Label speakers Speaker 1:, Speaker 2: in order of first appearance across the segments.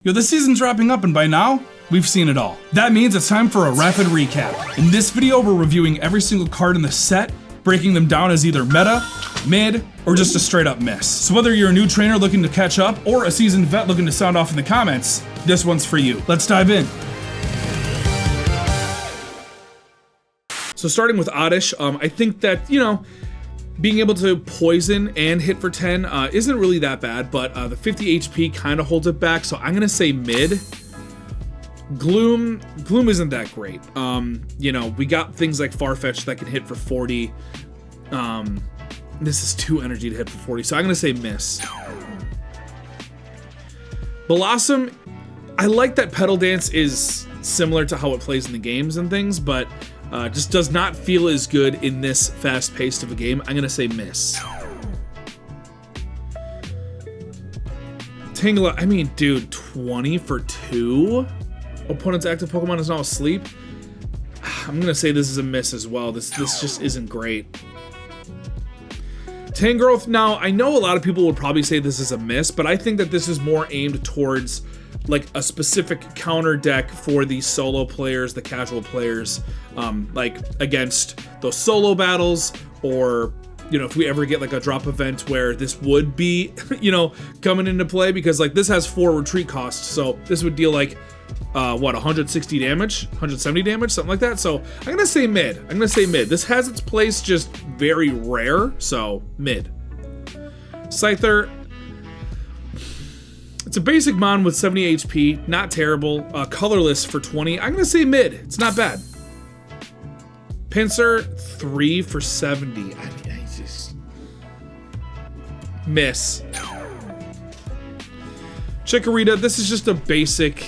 Speaker 1: Yo, the season's wrapping up and by now, we've seen it all. That means it's time for a rapid recap. In this video, we're reviewing every single card in the set, breaking them down as either meta, mid, or just a straight up miss. So whether you're a new trainer looking to catch up or a seasoned vet looking to sound off in the comments, this one's for you. Let's dive in. So starting with Oddish, I think that, being able to poison and hit for 10 isn't really that bad, but the 50 HP kind of holds it back, so I'm gonna say mid. Gloom isn't that great. We got things like Farfetch that can hit for 40. This is 2 energy to hit for 40, so I'm gonna say miss. Blossom, I like that Petal Dance is similar to how it plays in the games and things, but just does not feel as good in this fast-paced of a game. I'm gonna say miss. Tangela, I mean, dude, 20 for 2? Opponent's active Pokemon is now asleep? I'm gonna say this is a miss as well. This just isn't great. Tangrowth, now, I know a lot of people would probably say this is a miss, but I think that this is more aimed towards like a specific counter deck for the solo players, the casual players, like against those solo battles, or if we ever get like a drop event where this would be coming into play, because like this has 4 retreat costs, so this would deal like 160 damage, 170 damage, something like that. So I'm gonna say mid. This has its place, just very rare, so mid. Scyther, it's a basic mon with 70 HP, not terrible. Colorless for 20. I'm gonna say mid. It's not bad. Pinsir, 3 for 70. I just miss. Chikorita, this is just a basic,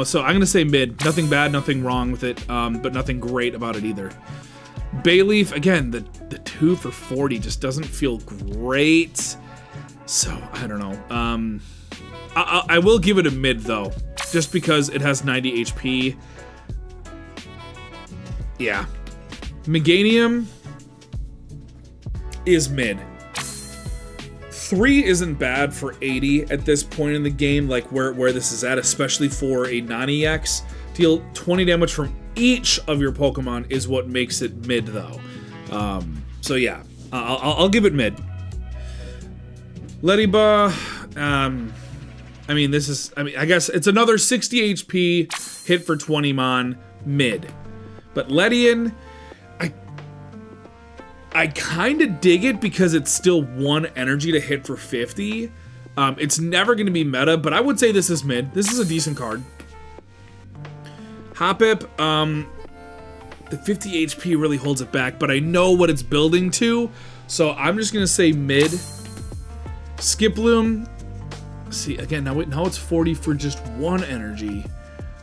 Speaker 1: so I'm gonna say mid. Nothing bad, nothing wrong with it, but nothing great about it either. Bayleaf, again, the 2 for 40 just doesn't feel great. So I don't know. I will give it a mid though, just because it has 90 HP. Yeah. Meganium is mid. 3 isn't bad for 80 at this point in the game, like where this is at, especially for a non-EX. Deal 20 damage from each of your Pokemon is what makes it mid though. So yeah, I'll give it mid. Lediba, I guess it's another 60 HP, hit for 20 mon, mid. But Ledian, I kind of dig it because it's still 1 energy to hit for 50. It's never going to be meta, but I would say this is mid. This is a decent card. Hoppip, the 50 HP really holds it back, but I know what it's building to, so I'm just going to say mid. Skiploom, see, again, now it's 40 for just 1 energy,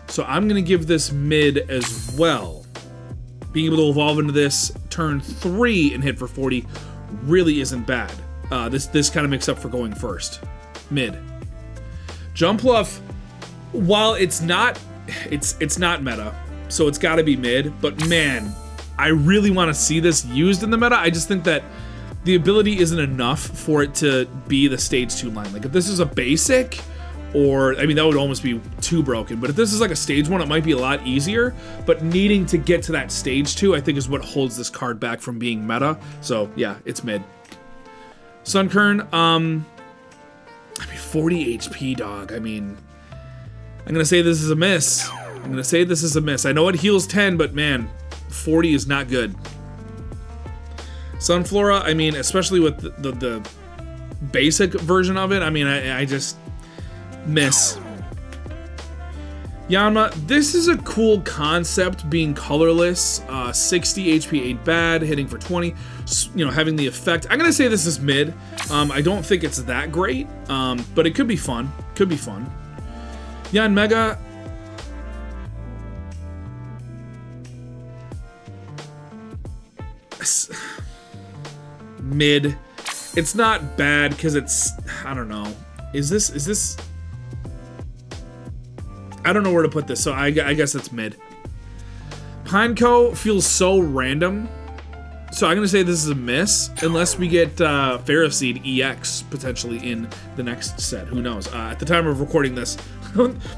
Speaker 1: so I'm going to give this mid as well. Being able to evolve into this turn 3 and hit for 40 really isn't bad. This kind of makes up for going first. Mid. Jumpluff, while it's not meta, so it's got to be mid, but man, I really want to see this used in the meta. I just think that the ability isn't enough for it to be the stage 2 line. Like if this is a basic, or, that would almost be too broken. But if this is like a stage 1, it might be a lot easier. But needing to get to that stage 2, I think, is what holds this card back from being meta. So, yeah, it's mid. Sunkern, 40 HP, dog. I'm going to say this is a miss. I know it heals 10, but man, 40 is not good. Sunflora, especially with the basic version of it, I just miss. Yanma, this is a cool concept, being colorless. 60 HP ain't bad, hitting for 20, having the effect. I'm gonna say this is mid. I don't think it's that great, but it could be fun. Yanmega, mid. It's not bad because it's, I don't know. Is this I don't know where to put this, so I guess it's mid. Pineco feels so random, so I'm gonna say this is a miss, unless we get Ferroseed EX potentially in the next set. Who knows? At the time of recording this,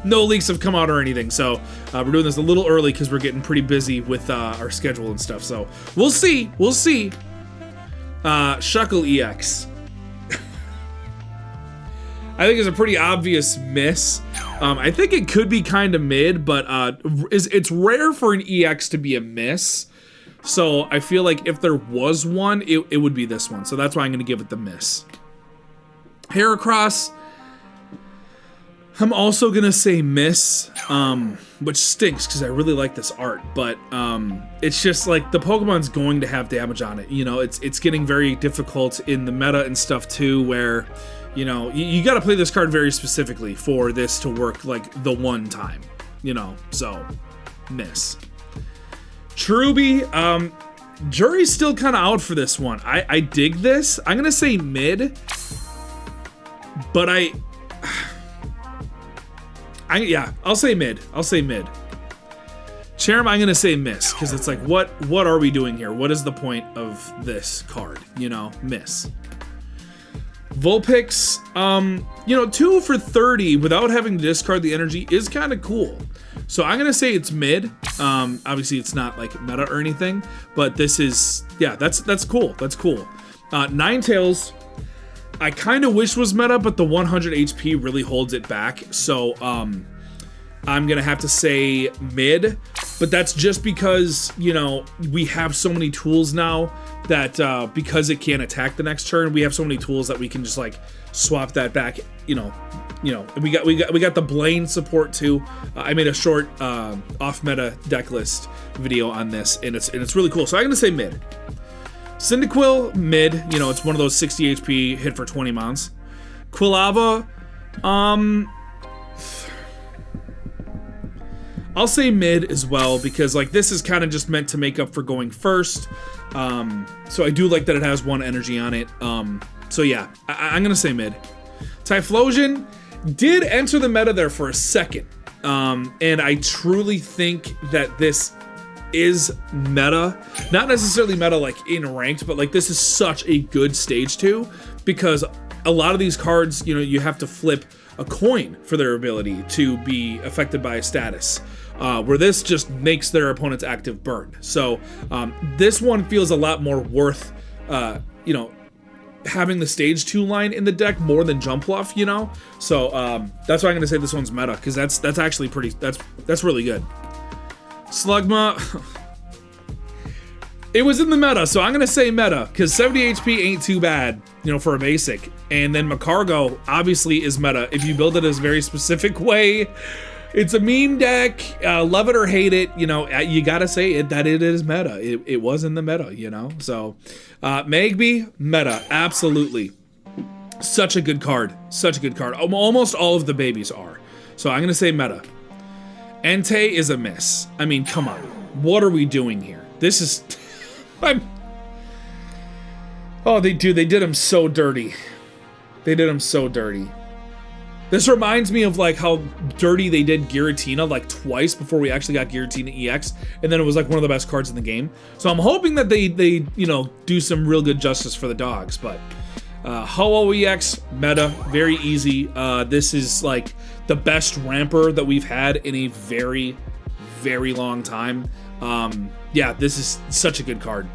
Speaker 1: no leaks have come out or anything. So we're doing this a little early because we're getting pretty busy with our schedule and stuff. So we'll see. Shuckle EX. I think it's a pretty obvious miss. I think it could be kind of mid, but it's rare for an EX to be a miss. So I feel like if there was one, it would be this one. So that's why I'm going to give it the miss. Heracross, I'm also going to say miss, which stinks because I really like this art. But it's just like the Pokemon's going to have damage on it. You know, it's getting very difficult in the meta and stuff too, where, you know, you got to play this card very specifically for this to work like the one time, you know, so miss. Cherubi, jury's still kind of out for this one. I dig this. I'm going to say mid, but I'll say mid. Cherrim, I'm going to say miss, because it's like, what are we doing here? What is the point of this card? You know, miss. Vulpix, you know, 2 for 30 without having to discard the energy is kind of cool. So I'm gonna say it's mid. Obviously it's not like meta or anything, but this is, yeah, that's cool. That's cool. Ninetales, I kind of wish was meta, but the 100 HP really holds it back. So I'm gonna have to say mid, but that's just because, you know, we have so many tools now that because it can't attack the next turn, we have so many tools that we can just like swap that back. You know, we got the Blaine support too. I made a short off meta deck list video on this, and it's really cool. So I'm gonna say mid. Cyndaquil, mid. You know, it's one of those 60 HP hit for 20 mounts. Quilava, I'll say mid as well, because like this is kind of just meant to make up for going first. So I do like that it has 1 energy on it. So yeah, I'm gonna say mid. Typhlosion did enter the meta there for a second. And I truly think that this is meta. Not necessarily meta like in ranked, but like this is such a good stage 2, because a lot of these cards, you know, you have to flip a coin for their ability to be affected by a status. Where this just makes their opponent's active burn. So this one feels a lot more worth, you know, having the stage 2 line in the deck more than Jumpluff, you know. So that's why I'm gonna say this one's meta, because that's actually pretty, that's really good. Slugma, it was in the meta, so I'm gonna say meta, because 70 HP ain't too bad, you know, for a basic. And then Macargo obviously is meta if you build it as a very specific way. It's a meme deck, love it or hate it, you know, you gotta say it that it is meta. It was in the meta, you know. So Magby, meta, absolutely. Such a good card, such a good card. Almost all of the babies are. So I'm gonna say meta. Entei is a miss. I mean, come on, what are we doing here? This is, oh, they did him so dirty. They did him so dirty. This reminds me of like how dirty they did Giratina like twice before we actually got Giratina EX, and then it was like one of the best cards in the game. So I'm hoping that they you know, do some real good justice for the dogs. But Ho-Oh EX, meta, very easy. This is like the best ramper that we've had in a very, very long time. Yeah, this is such a good card.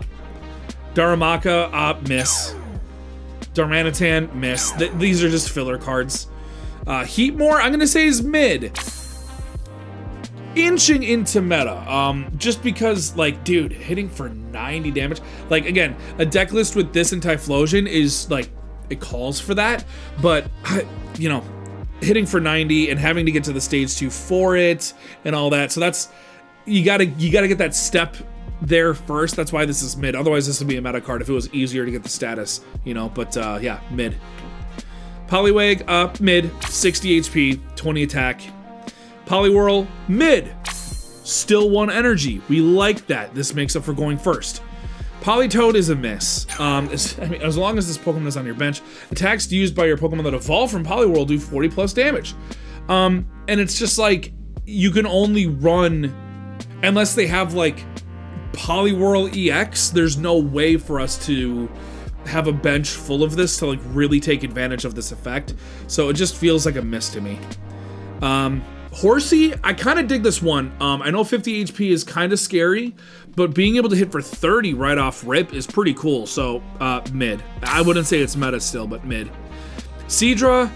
Speaker 1: Darumaka, miss. Darmanitan, miss. These are just filler cards. Heatmore, I'm gonna say is mid. Inching into meta, just because, like, dude, hitting for 90 damage. Like, again, a deck list with this and Typhlosion is, like, it calls for that. But, you know, hitting for 90 and having to get to the stage 2 for it and all that. So that's, you gotta get that step there first. That's why this is mid. Otherwise, this would be a meta card if it was easier to get the status, you know. But, yeah, mid. Poliwag, mid, 60 HP, 20 attack. Poliwhirl, mid, still 1 energy. We like that. This makes up for going first. Politoed is a miss. I mean, as long as this Pokemon is on your bench, attacks used by your Pokemon that evolve from Poliwhirl do 40 plus damage. And it's just like, you can only run, unless they have like Poliwhirl EX, there's no way for us to have a bench full of this to like really take advantage of this effect. So it just feels like a miss to me. Horsey, I kind of dig this one. I know 50 HP is kind of scary, but being able to hit for 30 right off rip is pretty cool. So, mid. I wouldn't say it's meta still, but mid. Seadra,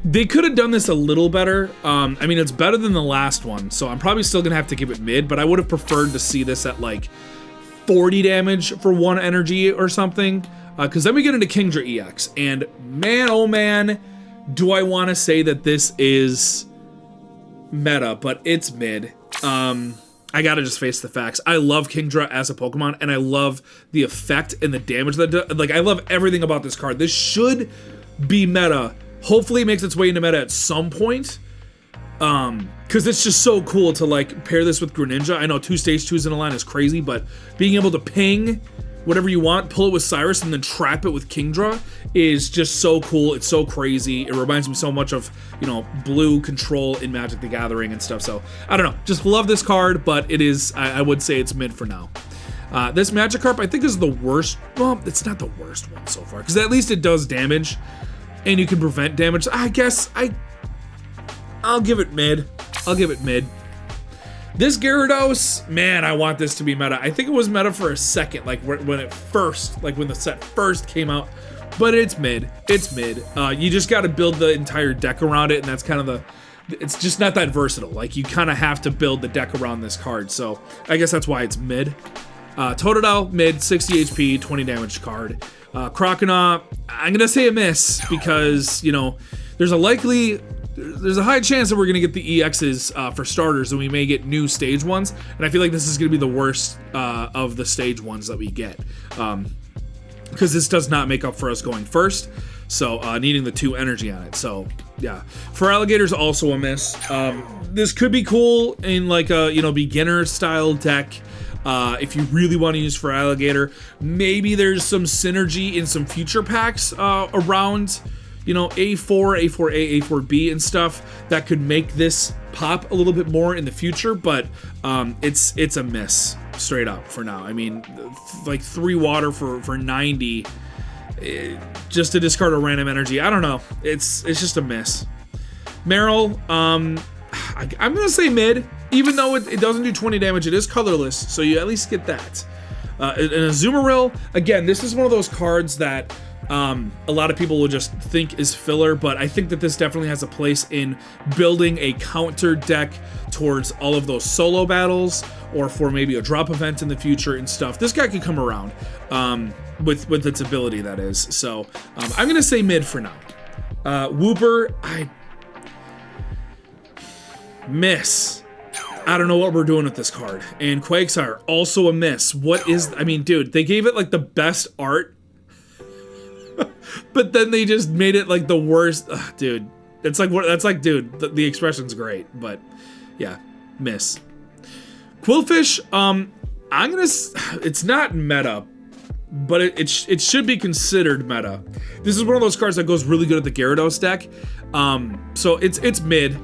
Speaker 1: they could have done this a little better. I mean, it's better than the last one, so I'm probably still gonna have to give it mid, but I would have preferred to see this at like 40 damage for 1 energy or something, because then we get into Kingdra EX, and man, oh man, do I want to say that this is meta, but it's mid. I gotta just face the facts. I love Kingdra as a Pokemon, and I love the effect and the damage that like, I love everything about this card. This should be meta. Hopefully it makes its way into meta at some point. Because it's just so cool to like pair this with Greninja. I know 2 stage 2s in a line is crazy, but being able to ping whatever you want, pull it with Cyrus, and then trap it with Kingdra is just so cool. It's so crazy. It reminds me so much of, you know, Blue Control in Magic the Gathering and stuff. So, I don't know. Just love this card, but it is, I would say it's mid for now. This Magikarp, I think, is the worst. Well, it's not the worst one so far, because at least it does damage, and you can prevent damage. I guess I'll give it mid. I'll give it mid. This Gyarados, man, I want this to be meta. I think it was meta for a second, like when it first, like when the set first came out, but it's mid. It's mid. You just got to build the entire deck around it, and that's kind of it's just not that versatile. Like, you kind of have to build the deck around this card, so I guess that's why it's mid. Totodile, mid, 60 HP, 20 damage card. Croconaw, I'm gonna say a miss, because, you know, there's a high chance that we're gonna get the EXs for starters, and we may get new stage ones, and I feel like this is gonna be the worst of the stage ones that we get, because this does not make up for us going first, so needing the 2 energy on it. So yeah, for Alligator's also a miss. This could be cool in like a, you know, beginner style deck. If you really want to use for Alligator, maybe there's some synergy in some future packs around, you know, A4, A4A, A4B and stuff that could make this pop a little bit more in the future, but it's a miss straight up for now. I mean, like 3 water for 90, just to discard a random energy. I don't know. It's just a miss. Meryl, I'm gonna say mid, even though it doesn't do 20 damage. It is colorless, so you at least get that. And Azumarill, again, this is one of those cards that a lot of people will just think is filler, but I think that this definitely has a place in building a counter deck towards all of those solo battles, or for maybe a drop event in the future and stuff. This guy could come around with its ability, that is. So I'm gonna say mid for now. Wooper, I miss. I don't know what we're doing with this card. And Quagsire, also a miss. What is, I mean, dude, they gave it like the best art, but then they just made it like the worst. Ugh, dude, it's like, that's like, dude, the expression's great, but yeah, miss. Quillfish, it's not meta, but it should be considered meta. This is one of those cards that goes really good at the Gyarados deck. So it's mid.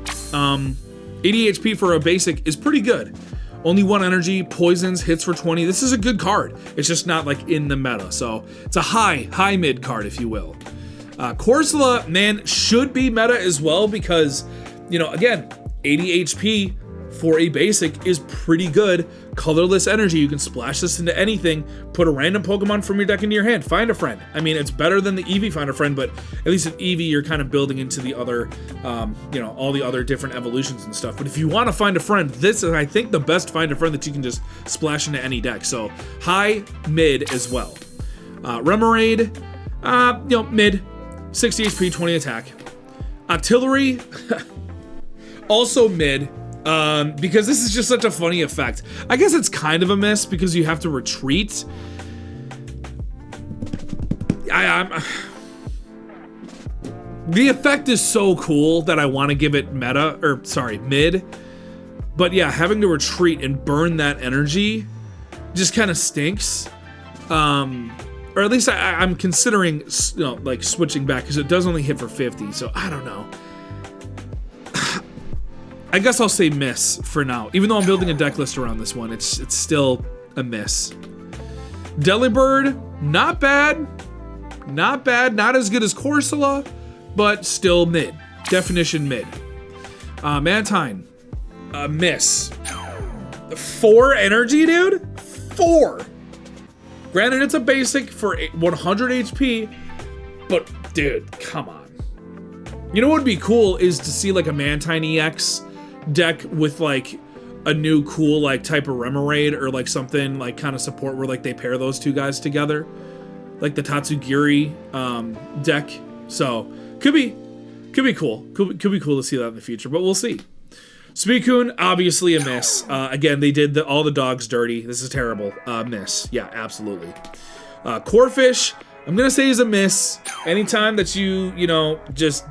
Speaker 1: 80 HP for a basic is pretty good. Only 1 energy, poisons, hits for 20. This is a good card. It's just not like in the meta. So it's a high mid card, if you will. Corsola, man, should be meta as well, because, you know, again, 80 HP for a basic is pretty good. Colorless energy, you can splash this into anything, put a random Pokemon from your deck into your hand, find a friend. I mean, it's better than the Eevee Find a Friend, but at least with Eevee, you're kind of building into the other, you know, all the other different evolutions and stuff. But if you want to find a friend, this is, I think, the best Find a Friend that you can just splash into any deck. So high, mid as well. Remoraid, you know, mid, 60 HP, 20 attack. Octillery, also mid. Because this is just such a funny effect. I guess it's kind of a miss because you have to retreat. The effect is so cool that I want to give it mid. But yeah, having to retreat and burn that energy just kind of stinks. Or at least I'm considering, you know, like switching back, because it does only hit for 50. So I don't know. I guess I'll say miss for now. Even though I'm building a deck list around this one, it's still a miss. Delibird, not bad. Not bad, not as good as Corsola, but still mid. Definition mid. Mantine, miss. 4 energy, dude? 4. Granted, it's a basic for 100 HP, but dude, come on. You know what would be cool is to see like a Mantine EX deck with like a new cool like type of Remoraid or like something like kind of support where like they pair those two guys together, like the Tatsugiri deck. So could be cool. Could be cool to see that in the future, but we'll see. Suicune, obviously a miss. Again, they did all the dogs dirty. This is terrible. Miss. Yeah, absolutely. Corphish, I'm gonna say is a miss. Anytime that you know, just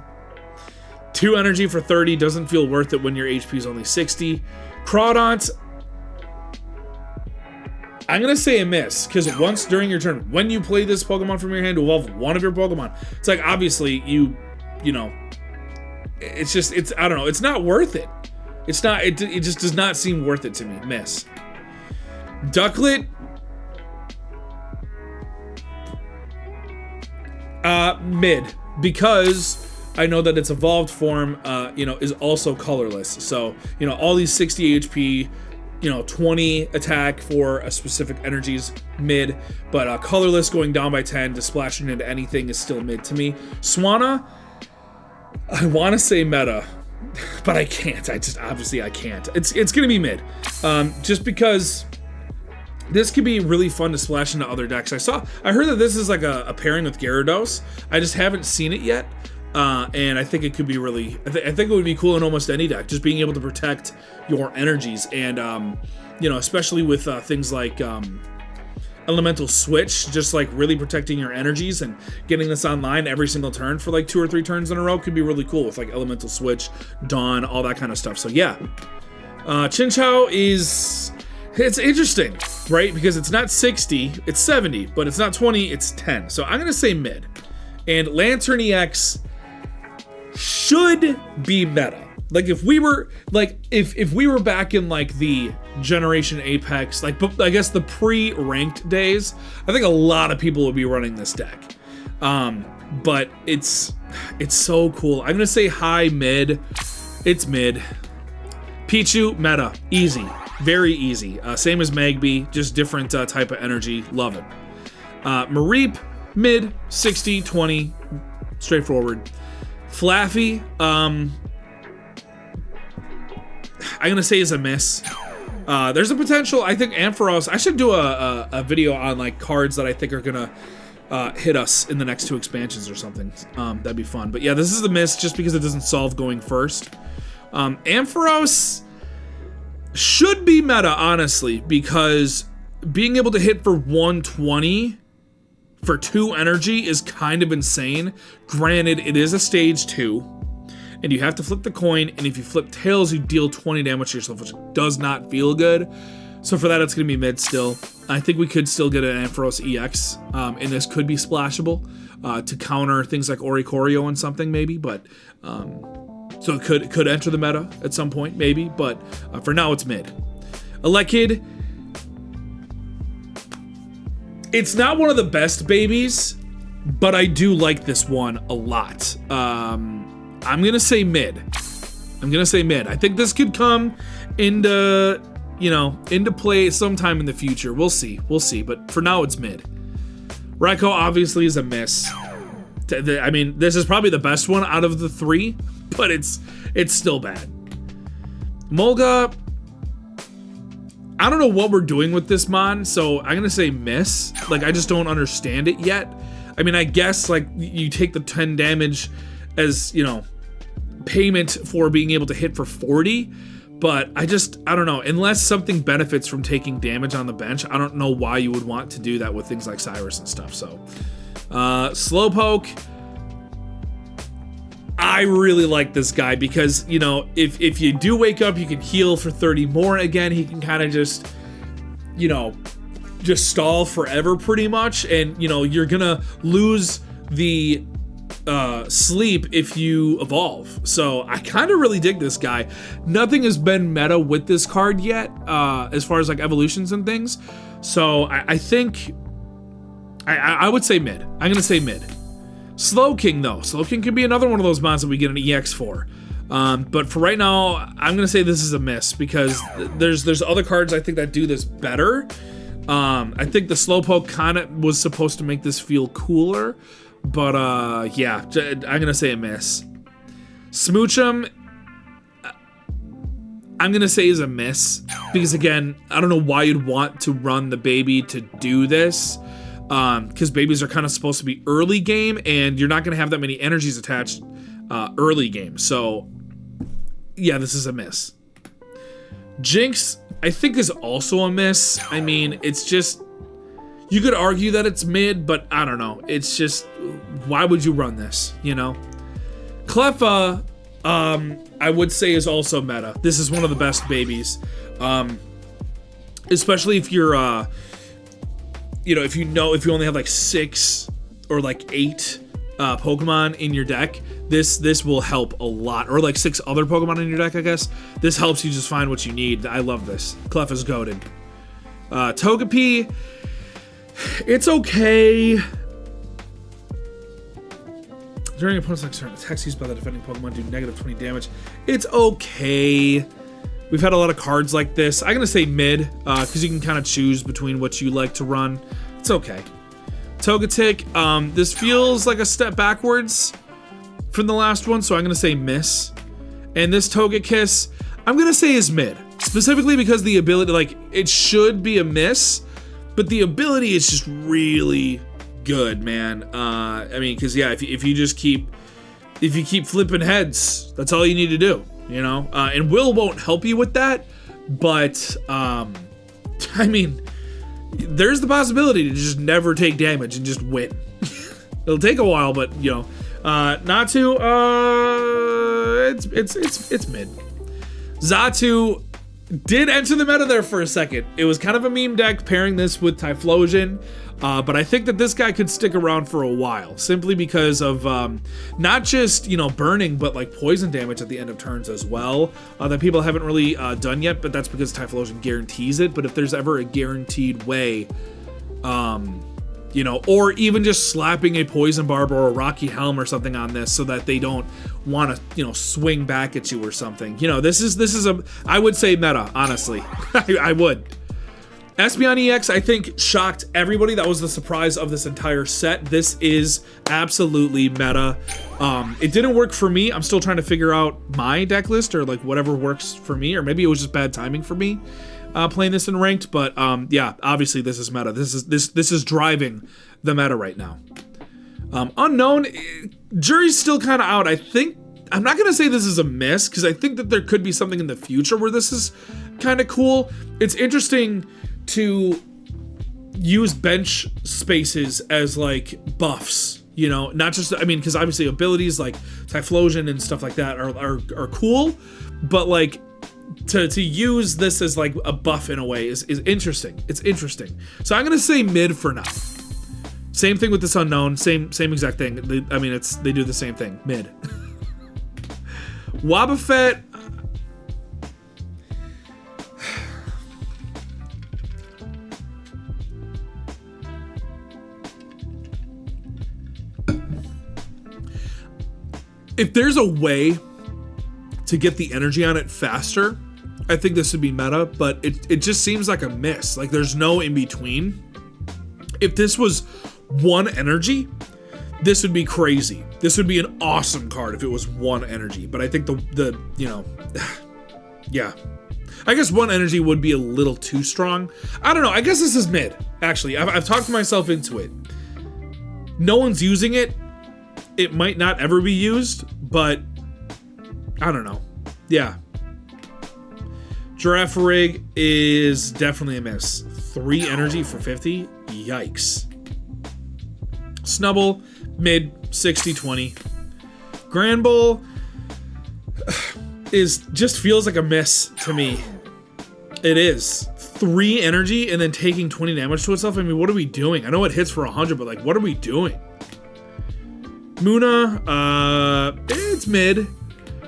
Speaker 1: 2 energy for 30 doesn't feel worth it when your HP is only 60. Crawdont, I'm gonna say a miss, because once during your turn, when you play this Pokemon from your hand to evolve one of your Pokemon, it's like obviously you know, it's just, I don't know, it's not worth it. It's not, it just does not seem worth it to me. Miss. Ducklet, mid, because I know that its evolved form, you know, is also colorless. So, you know, all these 60 HP, you know, 20 attack for a specific energies, mid. But colorless going down by 10 to splashing into anything is still mid to me. Swanna, I want to say meta, but I can't. Obviously I can't. It's gonna be mid, just because this could be really fun to splash into other decks. I heard that this is like a pairing with Gyarados. I just haven't seen it yet. And I think it could be really, I think it would be cool in almost any deck, just being able to protect your energies. And, you know, especially with things like Elemental Switch, just like really protecting your energies and getting this online every single turn for like 2 or 3 turns in a row could be really cool with like Elemental Switch, Dawn, all that kind of stuff. So yeah, Chinchou it's interesting, right? Because it's not 60, it's 70, but it's not 20, it's 10. So I'm gonna say mid. And Lantern EX should be meta. Like if we were if we were back in like the Generation Apex, like I guess the pre-ranked days, I think a lot of people would be running this deck. But it's so cool. I'm gonna say high mid. It's mid. Pichu meta, easy, very easy. Same as Magby, just different type of energy. Love it. Mareep, mid, 60, 20, straightforward. Flaffy, I'm gonna say is a miss. There's a potential, I think Ampharos, I should do a video on like cards that I think are gonna hit us in the next 2 expansions or something. That'd be fun. But yeah, this is a miss just because it doesn't solve going first. Ampharos should be meta, honestly, because being able to hit for 120 for 2 energy is kind of insane. Granted, it is a stage 2, and you have to flip the coin, and if you flip tails, you deal 20 damage to yourself, which does not feel good. So for that, it's going to be mid still. I think we could still get an Ampharos EX, and this could be splashable to counter things like Oricorio and something maybe, but so it could enter the meta at some point maybe, but for now it's mid. Elekid, it's not one of the best babies, but I do like this one a lot. I'm gonna say mid. I think this could come into, you know, into play sometime in the future. We'll see, but for now it's mid. Raikou obviously is a miss. I mean, this is probably the best one out of the 3, but it's still bad. Molga, I don't know what we're doing with this mon, so I'm gonna say miss. Like, I just don't understand it yet. I mean, I guess, like, you take the 10 damage as, you know, payment for being able to hit for 40, but I don't know. Unless something benefits from taking damage on the bench, I don't know why you would want to do that with things like Cyrus and stuff, so. Slowpoke, I really like this guy because, you know, if you do wake up, you can heal for 30 more again. He can kind of just, you know, just stall forever pretty much. And, you know, you're gonna lose the sleep if you evolve. So I kind of really dig this guy. Nothing has been meta with this card yet, as far as like evolutions and things. So I think I would say mid. I'm gonna say mid. Slowking, though. Slowking could be another one of those mods that we get an EX for. But for right now, I'm going to say this is a miss because there's other cards I think that do this better. I think the Slowpoke kind of was supposed to make this feel cooler. But yeah, I'm going to say a miss. Smoochum, I'm going to say is a miss. Because again, I don't know why you'd want to run the baby to do this. Because babies are kind of supposed to be early game, and you're not going to have that many energies attached early game. So, yeah, this is a miss. Jinx, I think, is also a miss. I mean, it's just... You could argue that it's mid, but I don't know. It's just... Why would you run this, you know? Cleffa, I would say is also meta. This is one of the best babies. Especially if you're... you know, if you only have like 6 or like 8 Pokemon in your deck, this will help a lot. Or like 6 other Pokemon in your deck, I guess. This helps you just find what you need. I love this. Cleffa's goated. Togepi, it's okay. During opponent's next turn, attacks used by the defending Pokemon do negative 20 damage. It's okay. We've had a lot of cards like this. I'm gonna say mid, because you can kind of choose between what you like to run. It's okay. Togetic, this feels like a step backwards from the last one, so I'm gonna say miss. And this Togekiss, I'm gonna say is mid. Specifically because the ability, like, it should be a miss, but the ability is just really good, man. I mean, because yeah, if you just keep flipping heads, that's all you need to do. You know, and Will won't help you with that, but I mean, there's the possibility to just never take damage and just win. It'll take a while, but you know, not to. It's mid. Xatu did enter the meta there for a second. It was kind of a meme deck pairing this with Typhlosion. But I think that this guy could stick around for a while, simply because of not just, you know, burning, but like poison damage at the end of turns as well, that people haven't really done yet, but that's because Typhlosion guarantees it. But if there's ever a guaranteed way, you know, or even just slapping a Poison Barb or a Rocky Helm or something on this so that they don't want to, you know, swing back at you or something. You know, this is a, I would say meta, honestly. I would. Espeon EX, I think, shocked everybody. That was the surprise of this entire set. This is absolutely meta. It didn't work for me. I'm still trying to figure out my deck list or like whatever works for me, or maybe it was just bad timing for me playing this in ranked. But yeah, obviously this is meta. This is driving the meta right now. Unknown, jury's still kind of out. I think I'm not gonna say this is a miss because I think that there could be something in the future where this is kind of cool. It's interesting to use bench spaces as like buffs, you know, not just, I mean, because obviously abilities like Typhlosion and stuff like that are cool, but like to use this as like a buff in a way is interesting. It's interesting. So I'm gonna say mid for now. Same thing with this Unknown, same exact thing. They do the same thing, mid. Wobbuffet, if there's a way to get the energy on it faster, I think this would be meta, but it just seems like a miss. Like there's no in between. If this was 1 energy, this would be crazy. This would be an awesome card if it was 1 energy, but I think the you know, yeah. I guess 1 energy would be a little too strong. I don't know, I guess this is mid, actually. I've talked myself into it. No one's using it. It might not ever be used, but I don't know. Yeah. Girafarig is definitely a miss. 3 energy for 50? Yikes. Snubble, mid, 60-20. Granbull just feels like a miss to me. It is. 3 energy and then taking 20 damage to itself? I mean, what are we doing? I know it hits for 100, but like, what are we doing? Muna, it's mid.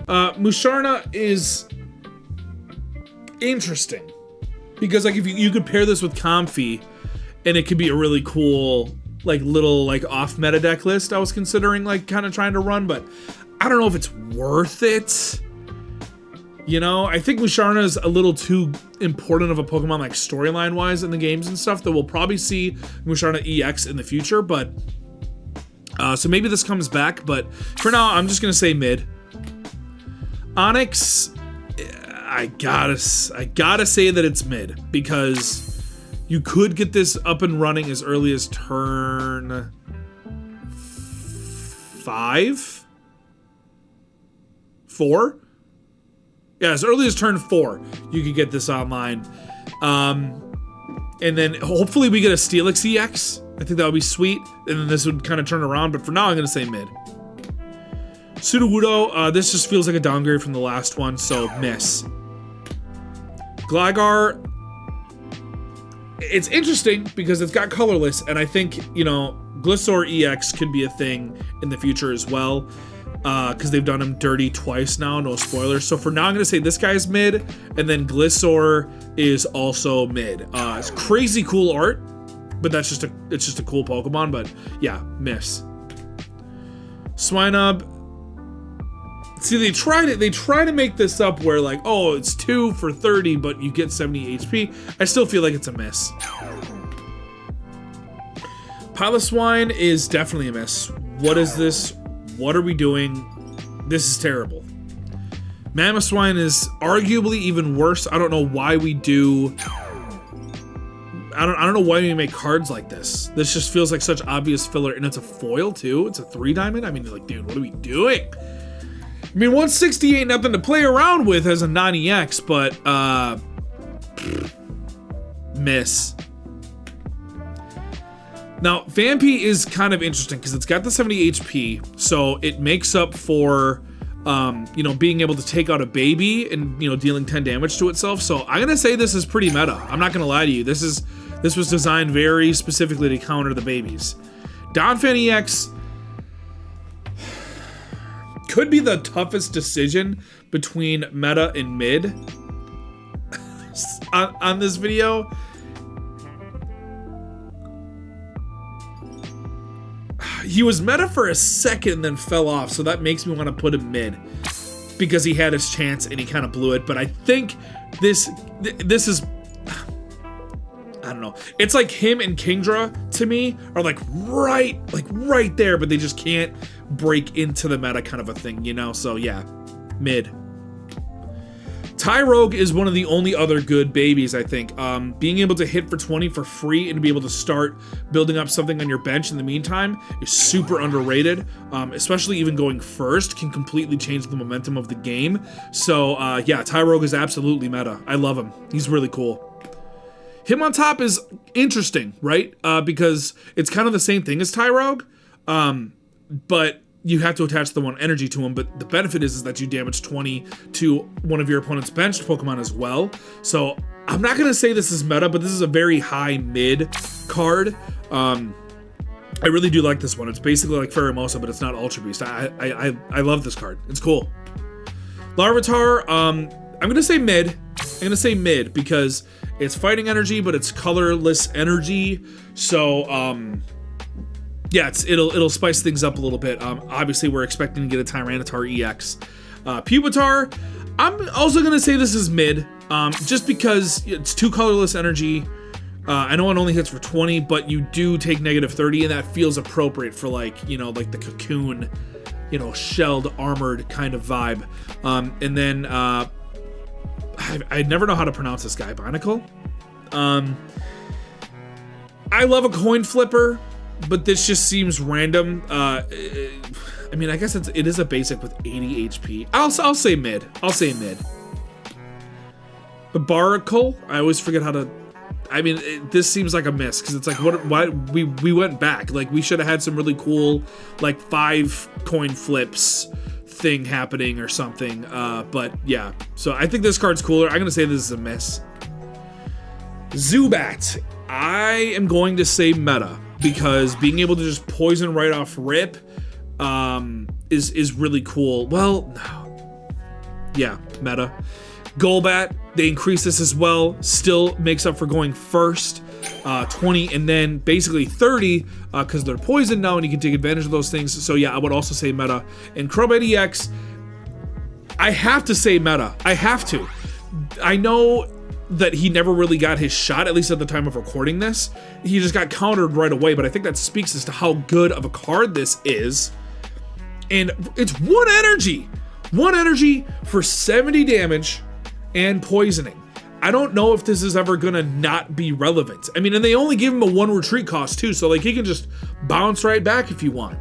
Speaker 1: Musharna is interesting because like if you could pair this with Comfey and it could be a really cool like little like off meta deck list I was considering like kind of trying to run, but I don't know if it's worth it. You know, I think Musharna is a little too important of a Pokemon like storyline wise in the games and stuff that we'll probably see Musharna EX in the future, but so maybe this comes back, but for now I'm just gonna say mid. Onyx, I gotta say that it's mid because you could get this up and running as early as turn 5, 4. Yeah, as early as turn 4, you could get this online. And then hopefully we get a Steelix EX. I think that would be sweet. And then this would kind of turn around. But for now, I'm going to say mid. Sudowoodo, this just feels like a downgrade from the last one, so miss. Gligar, it's interesting because it's got colorless. And I think, you know, Gliscor EX could be a thing in the future as well. Because they've done him dirty twice now, no spoilers. So for now, I'm gonna say this guy's mid, and then Gliscor is also mid. It's crazy cool art, but it's just a cool Pokemon. But yeah, miss. Swinub. See, they try to make this up where like, oh, it's 2 for 30, but you get 70 HP. I still feel like it's a miss. Piloswine is definitely a miss. What is this? What are we doing? This is terrible. Mamoswine is arguably even worse. I don't know why we do. I don't know why we make cards like this. This just feels like such obvious filler, and it's a foil too. It's a 3-diamond. I mean, like, dude, what are we doing? I mean, 160 ain't nothing to play around with as a non-EX, but miss. Now, Vampy is kind of interesting because it's got the 70 HP, so it makes up for, you know, being able to take out a baby and, you know, dealing 10 damage to itself. So I'm gonna say this is pretty meta. I'm not gonna lie to you. This was designed very specifically to counter the babies. Donphan EX could be the toughest decision between meta and mid on this video. He was meta for a second and then fell off, so that makes me want to put him mid because he had his chance and he kind of blew it. But I think this is, I don't know. It's like him and Kingdra to me are like right there, but they just can't break into the meta kind of a thing, you know? So yeah, mid. Tyrogue is one of the only other good babies, I think. Being able to hit for 20 for free and to be able to start building up something on your bench in the meantime is super underrated. Especially even going first can completely change the momentum of the game. So yeah, Tyrogue is absolutely meta. I love him. He's really cool. Hitmontop is interesting, right? Because it's kind of the same thing as Tyrogue, but you have to attach the 1 energy to him, but the benefit is that you damage 20 to one of your opponent's benched Pokemon as well. So I'm not gonna say this is meta, but this is a very high mid card. I really do like this one. It's basically like Pheromosa, but it's not Ultra Beast. I love this card. It's cool. Larvitar, I'm gonna say mid. I'm gonna say mid because it's fighting energy, but it's colorless energy. So yeah, it'll spice things up a little bit. Obviously, we're expecting to get a Tyranitar EX. Pupitar, I'm also going to say this is mid, just because it's 2 colorless energy. I know it only hits for 20, but you do take negative 30, and that feels appropriate for, like, you know, like the cocoon, you know, shelled, armored kind of vibe. And then, I never know how to pronounce this guy, Binacle. I love a coin flipper, but this just seems random. I mean, I guess it is a basic with 80 HP. I'll say mid. I'll say mid. But Baracle, I always forget how to. I mean, this seems like a miss because it's like, why we went back? Like, we should have had some really cool, like 5 coin flips thing happening or something. But yeah, so I think this card's cooler. I'm gonna say this is a miss. Zubat, I am going to say meta. Because being able to just poison right off rip is really cool. Well, no. Yeah, meta. Golbat, they increase this as well. Still makes up for going first. 20, and then basically 30 because they're poisoned now and you can take advantage of those things. So yeah, I would also say meta. And Crobat EX, I have to say meta. I have to. I know that he never really got his shot, at least at the time of recording this. He just got countered right away, but I think that speaks as to how good of a card this is. And it's one energy for 70 damage and poisoning. I don't know if this is ever gonna not be relevant. I mean, and they only give him a 1 retreat cost too, so like he can just bounce right back if you want.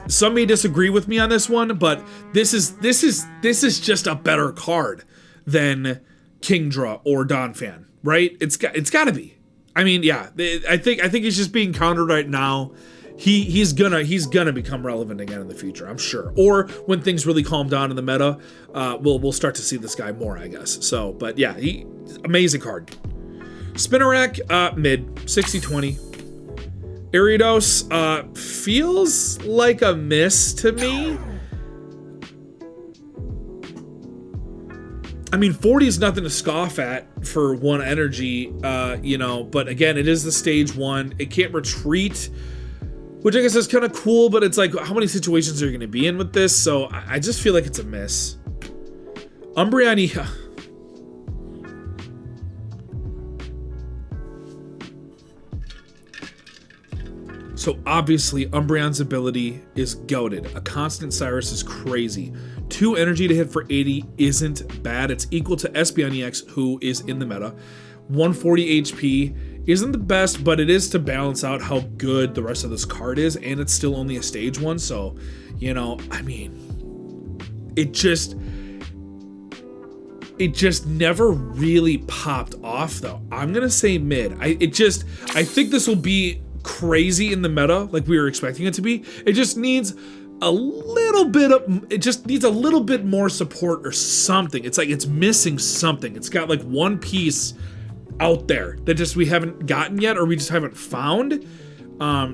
Speaker 1: Some may disagree with me on this one, but this is just a better card than Kingdra or Donphan, right? It's got to be. I mean, yeah, I think he's just being countered right now. He's gonna become relevant again in the future, I'm sure. Or when things really calm down in the meta, we'll start to see this guy more, I guess. So, but yeah, amazing card. Spinarak, mid, 60-20. Ariados, feels like a miss to me. I mean, 40 is nothing to scoff at for 1 energy, you know, but again, it is the stage 1. It can't retreat, which I guess is kind of cool, but it's like, how many situations are you going to be in with this? So I just feel like it's a miss. Umbreon. So obviously, Umbreon's ability is goated. A constant Cyrus is crazy. 2 energy to hit for 80 isn't bad. It's equal to Espeon EX, who is in the meta. 140 HP isn't the best, but it is to balance out how good the rest of this card is, and it's still only a stage 1, so, you know, I mean, it just never really popped off, though. I'm gonna say mid. I think this will be crazy in the meta, like we were expecting it to be. It just needs a little bit more support or something. It's like it's missing something. It's got like one piece out there that just we haven't gotten yet, or we just haven't found.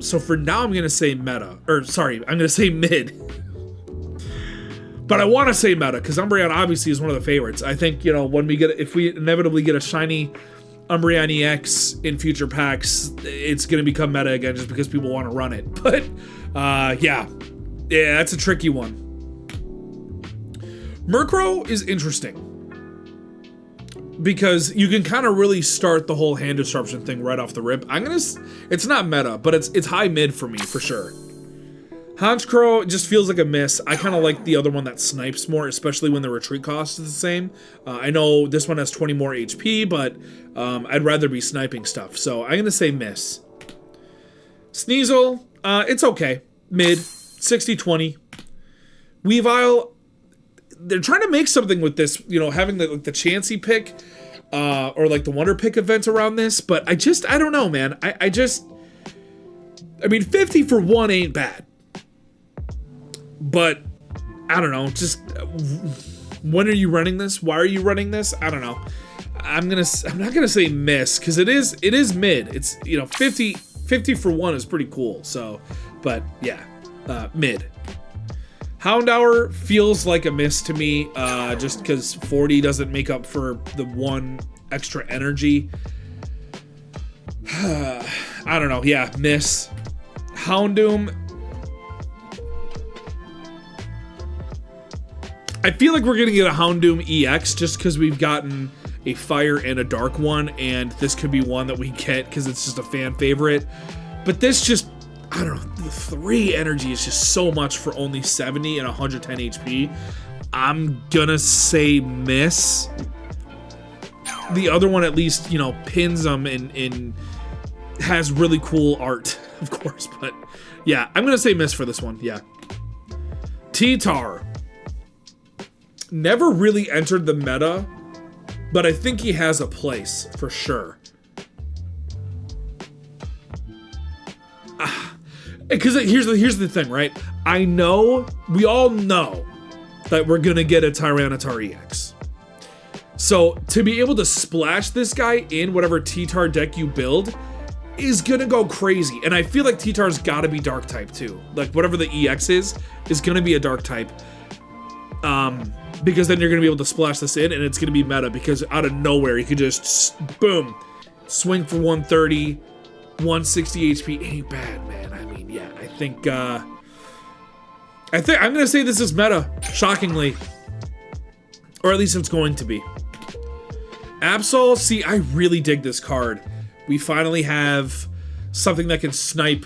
Speaker 1: So for now, I'm gonna say meta, or sorry, I'm gonna say mid. But I want to say meta because Umbreon obviously is one of the favorites. I think, you know, when if we inevitably get a shiny Umbreon EX in future packs, it's gonna become meta again just because people want to run it. But yeah, that's a tricky one. Murkrow is interesting because you can kind of really start the whole hand disruption thing right off the rip. It's not meta, but it's high mid for me for sure. Honchkrow just feels like a miss. I kind of like the other one that snipes more, especially when the retreat cost is the same. I know this one has 20 more HP, but I'd rather be sniping stuff. So I'm going to say miss. Sneasel, it's okay. Mid, 60-20. Weavile, they're trying to make something with this, you know, having the Chansey pick or like the Wonder Pick event around this. But I don't know, man. I mean, 50 for 1 ain't bad. But I don't know, just when are you running this? Why are you running this? I don't know. I'm not gonna say miss because it is mid. It's, you know, 50 for 1 is pretty cool. So, but yeah, mid. Houndour feels like a miss to me, just because 40 doesn't make up for the 1 extra energy. I don't know. Yeah, miss. Houndoom. I feel like we're gonna get a Houndoom EX just because we've gotten a fire and a dark one, and this could be one that we get because it's just a fan favorite. But this just, I don't know, the 3 energy is just so much for only 70 and 110 HP. I'm gonna say miss. The other one at least, you know, pins them and has really cool art, of course. But yeah, I'm gonna say miss for this one. Yeah. T-Tar. Never really entered the meta, but I think he has a place for sure. Because here's the thing, right? We all know that we're gonna get a Tyranitar EX. So to be able to splash this guy in whatever T-Tar deck you build is gonna go crazy. And I feel like T-Tar's gotta be dark type too. Like whatever the EX is gonna be a dark type. Because then you're going to be able to splash this in, and it's going to be meta, because out of nowhere, you could just, boom, swing for 130, 160 HP. Ain't bad, man. I mean, yeah, I think I'm going to say this is meta, shockingly. Or at least it's going to be. Absol, see, I really dig this card. We finally have something that can snipe,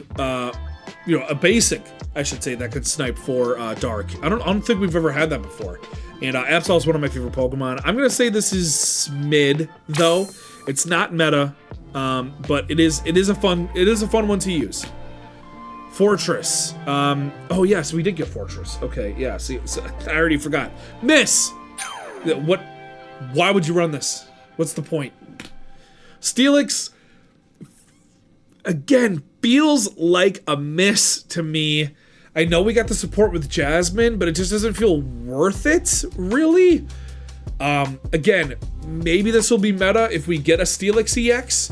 Speaker 1: you know, a basic, I should say, that can snipe for Dark. I don't think we've ever had that before. And Absol is one of my favorite Pokemon. I'm gonna say this is mid, though. It's not meta, but it is a fun one to use. Fortress. Oh yes, we did get Fortress. Okay, yeah. See, so I already forgot. Miss. What? Why would you run this? What's the point? Steelix, again, feels like a miss to me. I know we got the support with Jasmine, but it just doesn't feel worth it, really. Again, maybe this will be meta if we get a Steelix EX,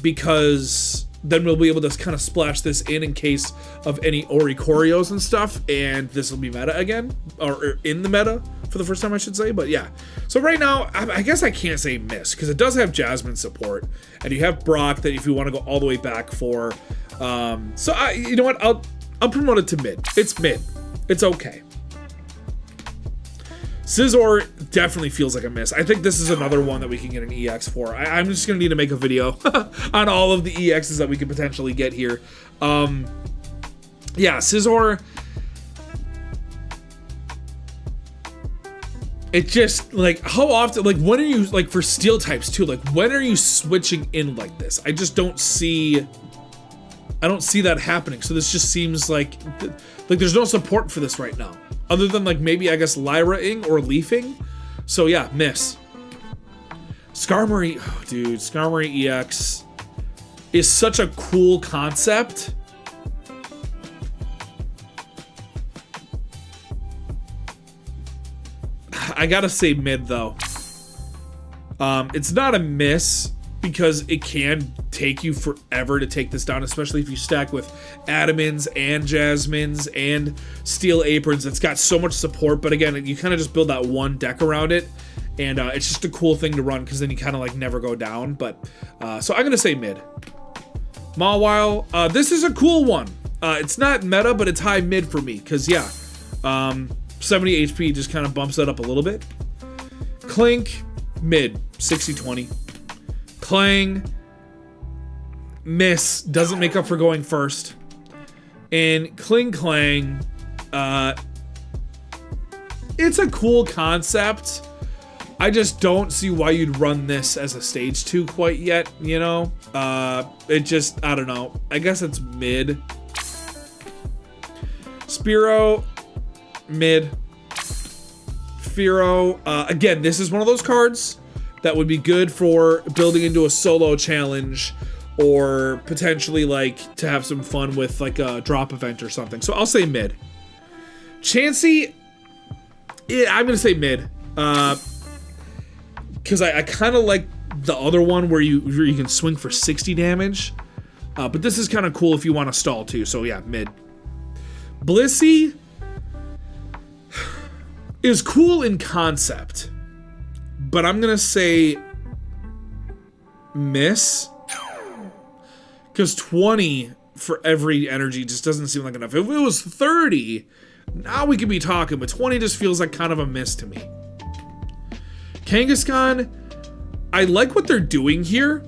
Speaker 1: because then we'll be able to kind of splash this in case of any Oricorios and stuff, and this will be meta again, or in the meta for the first time, I should say. But yeah, so right now, I guess I can't say miss, because it does have Jasmine support, and you have Brock that if you want to go all the way back for. So you know what, I'll promote it to mid. It's mid. It's okay. Scizor definitely feels like a miss. I think this is another one that we can get an EX for. I'm just gonna need to make a video on all of the EXs that we could potentially get here. Yeah, Scizor. It just, like, how often, like, when are you, like, for steel types too, like, when are you switching in like this? I just don't see, I don't see that happening. So this just seems like there's no support for this right now. Other than, like, maybe, I guess, Lyra-ing or Leafing. So, yeah, miss. Skarmory, oh, dude, Skarmory EX is such a cool concept. I gotta say mid, though. It's not a miss, because it can take you forever to take this down, especially if you stack with Adamins and Jasmines and Steel Aprons. It's got so much support, but again, you kind of just build that one deck around it, and it's just a cool thing to run, because then you kind of like never go down. But so I'm gonna say mid. Mawile, this is a cool one. It's not meta, but it's high mid for me, because yeah, 70 HP just kind of bumps that up a little bit. Clink, mid, 60-20. Clang, miss, doesn't make up for going first. And Kling Clang, it's a cool concept. I just don't see why you'd run this as a stage 2 quite yet, you know? It just, I don't know. I guess it's mid. Spearow, mid. Fearow, again, this is one of those cards that would be good for building into a solo challenge, or potentially like to have some fun with like a drop event or something. So I'll say mid. Chansey, yeah, I'm gonna say mid, because I kind of like the other one where you can swing for 60 damage, but this is kind of cool if you want to stall too. So yeah, mid. Blissey is cool in concept, but I'm gonna say miss, because 20 for every energy just doesn't seem like enough. If it was 30, now we could be talking, but 20 just feels like kind of a miss to me. Kangaskhan, I like what they're doing here,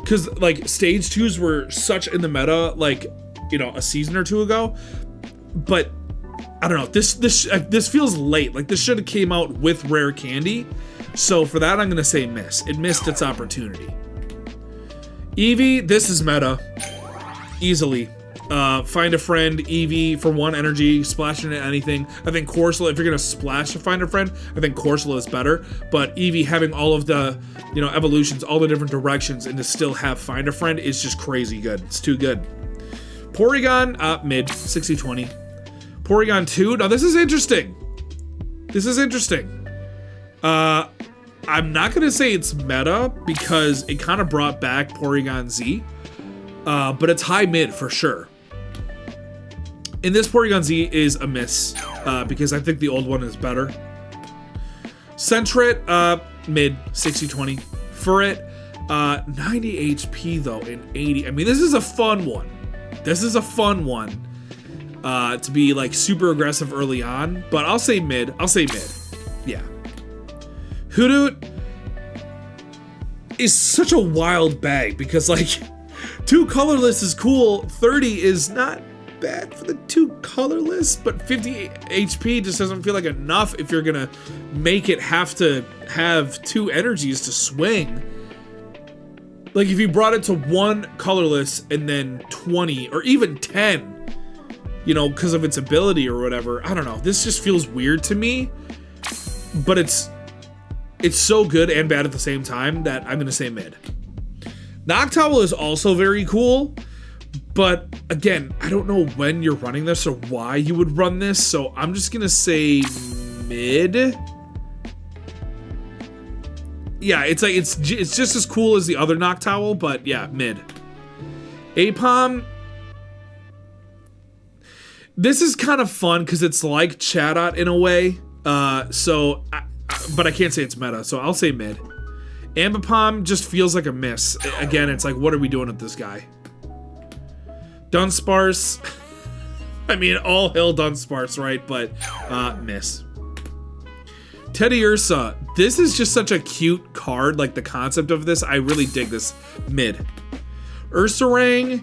Speaker 1: because like stage 2s were such in the meta, like, you know, a season or two ago, but I don't know, this feels late. Like, this should have came out with Rare Candy. So for that, I'm gonna say miss. It missed its opportunity. Eevee, this is meta. Easily. Find a Friend, Eevee for 1 energy, splashing at anything. I think Corsola, if you're gonna splash to Find a Friend, I think Corsola is better. But Eevee having all of the, you know, evolutions, all the different directions, and to still have Find a Friend is just crazy good. It's too good. Porygon, mid, 60-20. Porygon 2. Now this is interesting. This is interesting. I'm not gonna say it's meta, because it kind of brought back Porygon Z, but it's high mid for sure. And this Porygon Z is a miss, because I think the old one is better. Sentret, mid, 60-20. Furret, 90 HP though, and 80. I mean, this is a fun one. This is a fun one to be like super aggressive early on, but I'll say mid. I'll say mid. Yeah. Hoodoo is such a wild bag because like 2 colorless is cool, 30 is not bad for the 2 colorless, but 50 HP just doesn't feel like enough if you're gonna make it have to have 2 energies to swing. Like if you brought it to 1 colorless and then 20 or even 10, you know, because of its ability or whatever. I don't know. This just feels weird to me, but it's so good and bad at the same time that I'm gonna say mid. Noctowl is also very cool, but again, I don't know when you're running this or why you would run this, so I'm just gonna say mid. Yeah, it's like it's just as cool as the other Noctowl, but yeah, mid. Apom. This is kind of fun because it's like Chatot in a way, but I can't say it's meta, so I'll say mid. Ambipom just feels like a miss. Again, it's like, what are we doing with this guy? Dunsparce. I mean, all hail Dunsparce, right? But miss. Teddiursa. This is just such a cute card. Like the concept of this, I really dig this. Mid. Ursaring.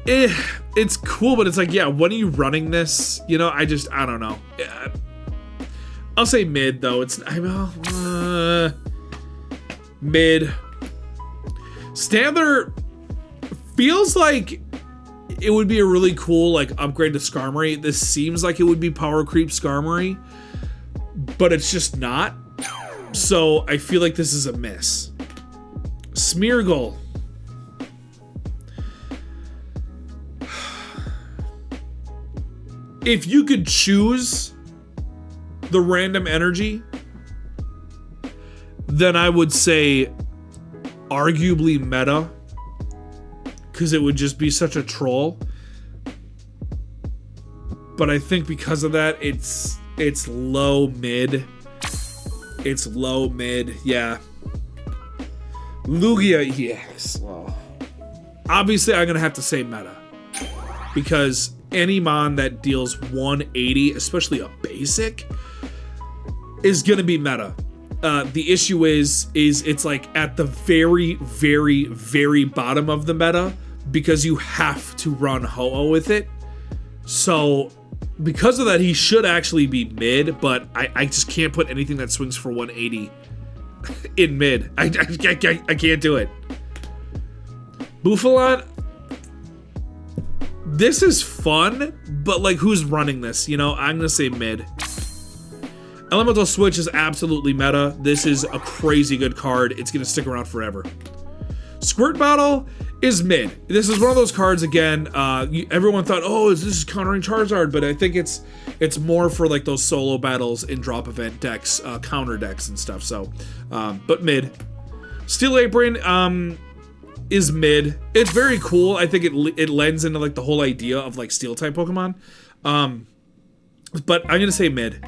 Speaker 1: It's cool, but it's like, yeah, when are you running this? You know, I don't know. I'll say mid though. Mid. Stantler feels like it would be a really cool like upgrade to Skarmory. This seems like it would be power creep Skarmory, but it's just not. So I feel like this is a miss. Smeargle. If you could choose the random energy, then I would say arguably meta, because it would just be such a troll. But I think because of that, it's low mid. It's low mid, yeah. Lugia EX. Well, obviously I'm gonna have to say meta, because any mon that deals 180, especially a basic, is gonna be meta. The issue is it's like at the very, very, very bottom of the meta, because you have to run Ho-Oh with it. So because of that, he should actually be mid, but I just can't put anything that swings for 180 in mid. I can't do it. Bouffalant. This is fun, but like, who's running this? You know, I'm gonna say mid. Elemental Switch is absolutely meta. This is a crazy good card. It's gonna stick around forever. Squirt Bottle is mid. This is one of those cards again. Everyone thought, oh, this is countering Charizard, but I think it's more for like those solo battles in drop event decks, counter decks and stuff. So, but mid. Steel Apron is mid. It's very cool. I think it lends into like the whole idea of like steel type Pokemon. But I'm gonna say mid.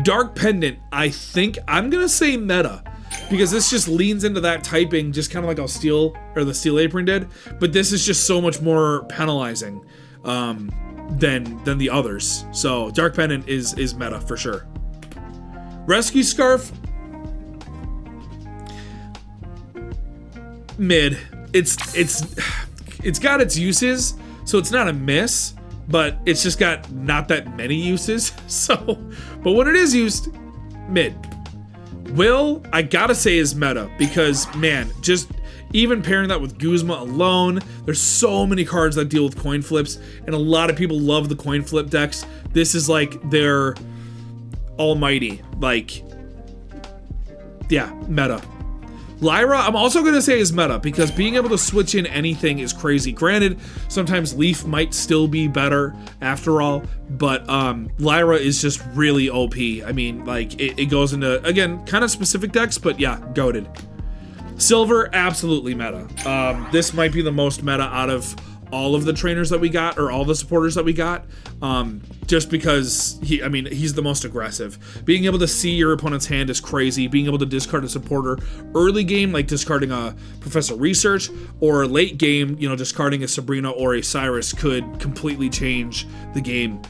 Speaker 1: Dark Pendant, I think I'm gonna say meta, because this just leans into that typing, just kind of like how the Steel Apron did. But this is just so much more penalizing than the others. So Dark Pendant is meta for sure. Rescue Scarf, mid. It's got its uses, so it's not a miss, but it's just got not that many uses. So, but when it is used, mid. Will, I gotta say, is meta, because man, just even pairing that with Guzma alone, there's so many cards that deal with coin flips, and a lot of people love the coin flip decks. This is like their almighty, like, yeah, meta. Lyra, I'm also going to say is meta, because being able to switch in anything is crazy. Granted, sometimes Leaf might still be better after all, but Lyra is just really OP. I mean, like, it goes into, again, kind of specific decks, but yeah, goated. Silver, absolutely meta. This might be the most meta out of all of the trainers that we got, or all the supporters that we got, just because he's the most aggressive. Being able to see your opponent's hand is crazy. Being able to discard a supporter early game, like discarding a Professor Research, or late game, discarding a Sabrina or a Cyrus could completely change the game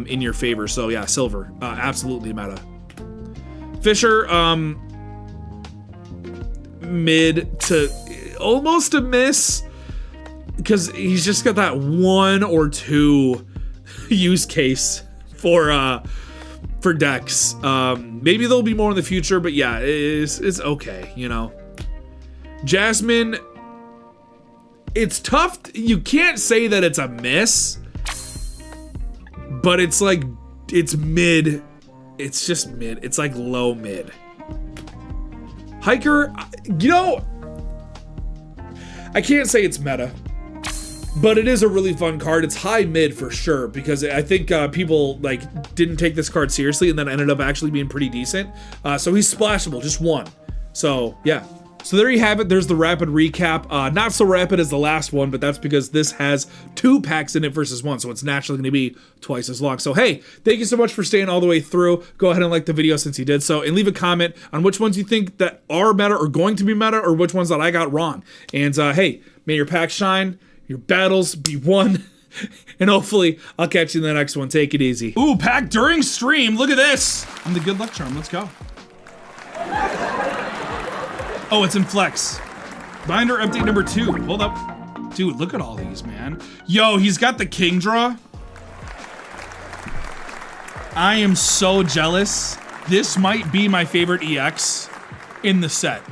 Speaker 1: in your favor. So yeah, silver, absolutely meta. Fisher, mid to almost a miss, because he's just got that 1 or 2 use case for decks. Maybe there'll be more in the future, but yeah, it's okay, Jasmine, it's tough. You can't say that it's a miss, but it's like, it's mid. It's just mid. It's like low mid. Hiker, I can't say it's meta, but it is a really fun card. It's high mid for sure, because I think people didn't take this card seriously and then ended up actually being pretty decent. So he's splashable, just 1. So yeah. So there you have it. There's the rapid recap. Not so rapid as the last one, but that's because this has 2 packs in it versus 1, so it's naturally going to be twice as long. So hey, thank you so much for staying all the way through. Go ahead and like the video since you did so, and leave a comment on which ones you think that are meta or going to be meta, or which ones that I got wrong. And hey, may your packs shine, your battles be won, and hopefully I'll catch you in the next one. Take it easy. Ooh, pack during stream. Look at this. I'm the good luck charm. Let's go. Oh, it's in Flex. Binder update number 2. Hold up. Dude, look at all these, man. Yo, he's got the King Draw. I am so jealous. This might be my favorite EX in the set.